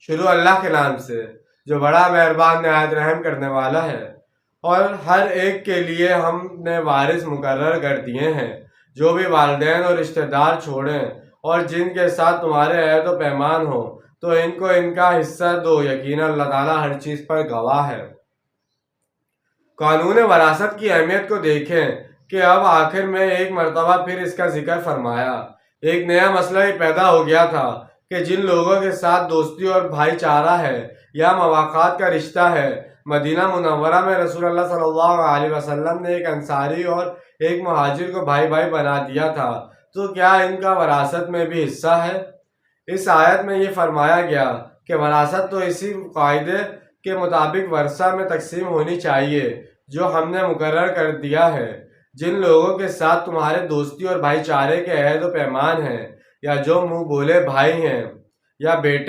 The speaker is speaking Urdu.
شروع اللہ کے نام سے جو بڑا مہربان نہایت رحم کرنے والا ہے۔ اور ہر ایک کے لیے ہم نے وارث مقرر کر دیے ہیں، جو بھی والدین اور رشتہ دار چھوڑیں اور جن کے ساتھ تمہارے عہد و پیمان ہو تو ان کو ان کا حصہ دو، یقیناً اللہ تعالیٰ ہر چیز پر گواہ ہے۔ قانون وراثت کی اہمیت کو دیکھیں کہ اب آخر میں ایک مرتبہ پھر اس کا ذکر فرمایا۔ ایک نیا مسئلہ ہی پیدا ہو گیا تھا کہ جن لوگوں کے ساتھ دوستی اور بھائی چارہ ہے یا مواقعات کا رشتہ ہے، مدینہ منورہ میں رسول اللہ صلی اللہ علیہ وسلم نے ایک انصاری اور ایک مہاجر کو بھائی بھائی بنا دیا تھا، تو کیا ان کا وراثت میں بھی حصہ ہے؟ اس آیت میں یہ فرمایا گیا کہ وراثت تو اسی قاعدے کے مطابق ورثہ میں تقسیم ہونی چاہیے جو ہم نے مقرر کر دیا ہے۔ جن لوگوں کے ساتھ تمہارے دوستی اور بھائی چارے کے عہد و پیمان ہیں، یا جو منہ بولے بھائی ہیں یا بیٹے